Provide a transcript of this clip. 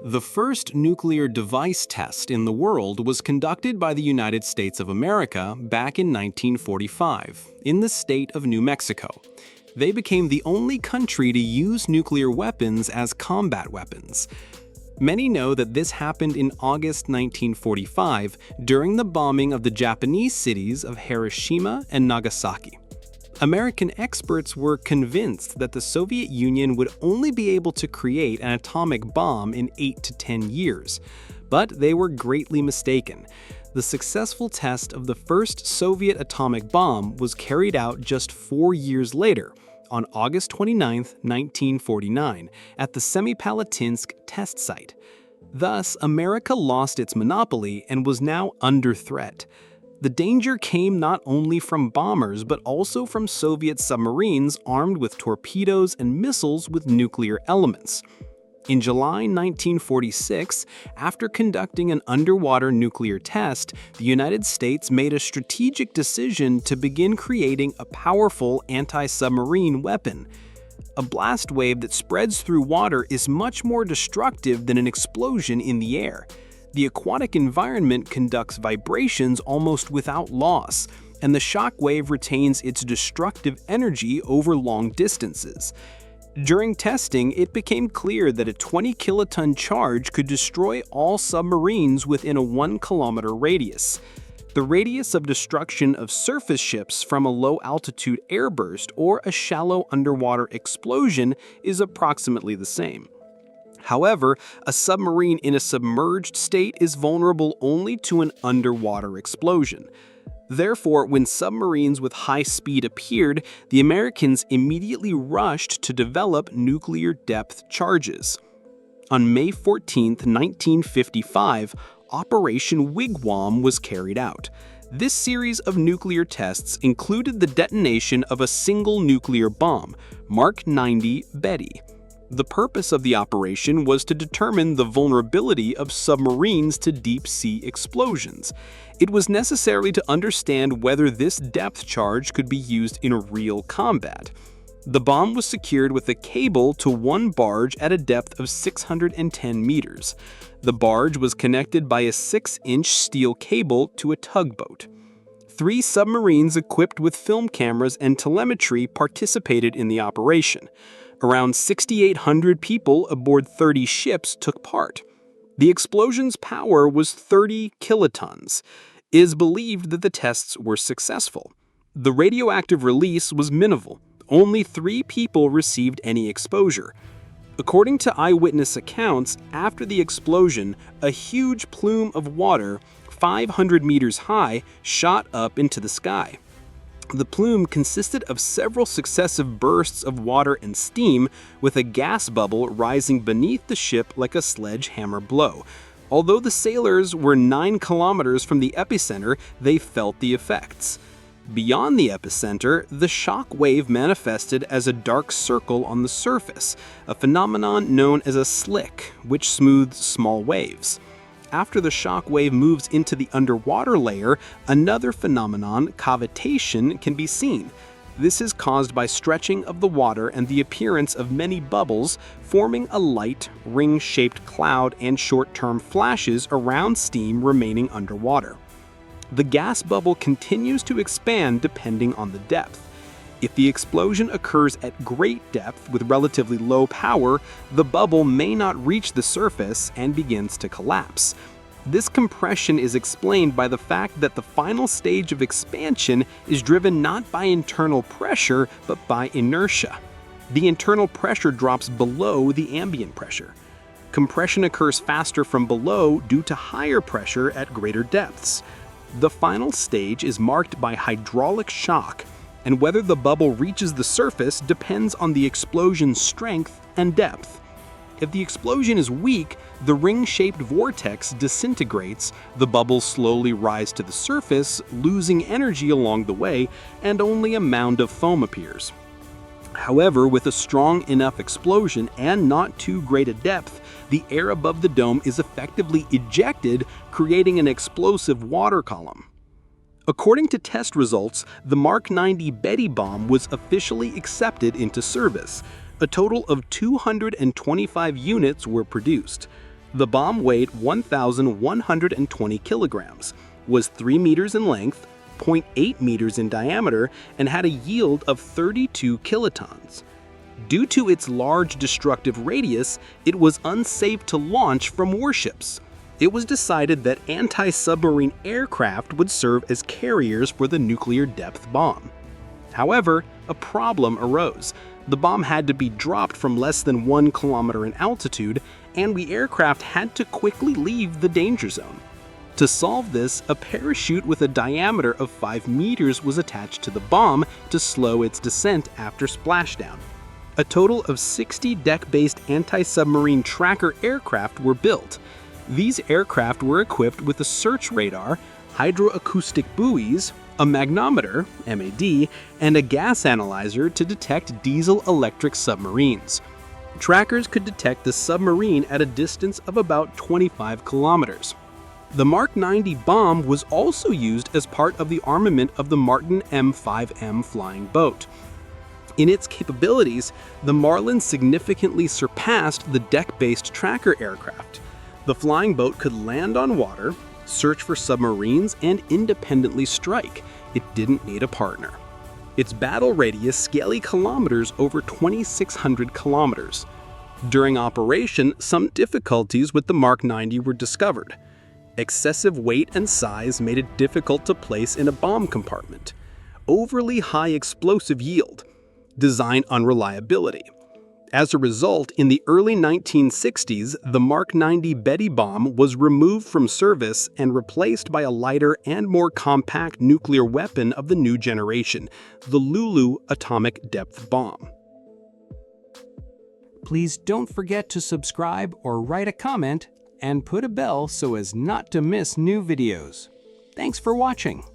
The first nuclear device test in the world was conducted by the United States of America back in 1945 in the state of New Mexico. They became the only country to use nuclear weapons as combat weapons. Many know that this happened in August 1945 during the bombing of the Japanese cities of Hiroshima and Nagasaki. American experts were convinced that the Soviet Union would only be able to create an atomic bomb in 8 to 10 years, but they were greatly mistaken. The successful test of the first Soviet atomic bomb was carried out just 4 years later, on August 29, 1949, at the Semipalatinsk test site. Thus, America lost its monopoly and was now under threat. The danger came not only from bombers but also from Soviet submarines armed with torpedoes and missiles with nuclear elements. In July 1946, after conducting an underwater nuclear test, the United States made a strategic decision to begin creating a powerful anti-submarine weapon. A blast wave that spreads through water is much more destructive than an explosion in the air. The aquatic environment conducts vibrations almost without loss, and the shock wave retains its destructive energy over long distances. During testing, it became clear that a 20-kiloton charge could destroy all submarines within a 1-kilometer radius. The radius of destruction of surface ships from a low-altitude airburst or a shallow underwater explosion is approximately the same. However, a submarine in a submerged state is vulnerable only to an underwater explosion. Therefore, when submarines with high speed appeared, the Americans immediately rushed to develop nuclear depth charges. On May 14, 1955, Operation Wigwam was carried out. This series of nuclear tests included the detonation of a single nuclear bomb, Mark 90 Betty. The purpose of the operation was to determine the vulnerability of submarines to deep-sea explosions. It was necessary to understand whether this depth charge could be used in real combat. The bomb was secured with a cable to one barge at a depth of 610 meters. The barge was connected by a 6-inch steel cable to a tugboat. 3 submarines equipped with film cameras and telemetry participated in the operation. Around 6,800 people aboard 30 ships took part. The explosion's power was 30 kilotons. It is believed that the tests were successful. The radioactive release was minimal. Only 3 people received any exposure. According to eyewitness accounts, after the explosion, a huge plume of water, 500 meters high, shot up into the sky. The plume consisted of several successive bursts of water and steam, with a gas bubble rising beneath the ship like a sledgehammer blow. Although the sailors were 9 kilometers from the epicenter, they felt the effects. Beyond the epicenter, the shock wave manifested as a dark circle on the surface, a phenomenon known as a slick, which smooths small waves. After the shock wave moves into the underwater layer, another phenomenon, cavitation, can be seen. This is caused by stretching of the water and the appearance of many bubbles, forming a light, ring-shaped cloud and short-term flashes around steam remaining underwater. The gas bubble continues to expand depending on the depth. If the explosion occurs at great depth with relatively low power, the bubble may not reach the surface and begins to collapse. This compression is explained by the fact that the final stage of expansion is driven not by internal pressure but by inertia. The internal pressure drops below the ambient pressure. Compression occurs faster from below due to higher pressure at greater depths. The final stage is marked by hydraulic shock, and whether the bubble reaches the surface depends on the explosion's strength and depth. If the explosion is weak, the ring-shaped vortex disintegrates, the bubbles slowly rise to the surface, losing energy along the way, and only a mound of foam appears. However, with a strong enough explosion and not too great a depth, the air above the dome is effectively ejected, creating an explosive water column. According to test results, the Mark 90 Betty bomb was officially accepted into service. A total of 225 units were produced. The bomb weighed 1,120 kilograms, was 3 meters in length, 0.8 meters in diameter, and had a yield of 32 kilotons. Due to its large destructive radius, it was unsafe to launch from warships. It was decided that anti-submarine aircraft would serve as carriers for the nuclear depth bomb. However, a problem arose. The bomb had to be dropped from less than 1 kilometer in altitude, and the aircraft had to quickly leave the danger zone. To solve this, a parachute with a diameter of 5 meters was attached to the bomb to slow its descent after splashdown. A total of 60 deck-based anti-submarine tracker aircraft were built. These aircraft were equipped with a search radar, hydroacoustic buoys, a magnometer, MAD, and a gas analyzer to detect diesel-electric submarines. Trackers could detect the submarine at a distance of about 25 kilometers. The Mark 90 bomb was also used as part of the armament of the Martin M5M flying boat. In its capabilities, the Marlin significantly surpassed the deck-based tracker aircraft. The flying boat could land on water, search for submarines, and independently strike. It didn't need a partner. Its battle radius scaled kilometers over 2,600 kilometers. During operation, some difficulties with the Mark 90 were discovered. Excessive weight and size made it difficult to place in a bomb compartment. Overly high explosive yield. Design unreliability. As a result, in the early 1960s, the Mark 90 Betty bomb was removed from service and replaced by a lighter and more compact nuclear weapon of the new generation, the Lulu atomic depth bomb. Please don't forget to subscribe or write a comment and put a bell so as not to miss new videos. Thanks for watching.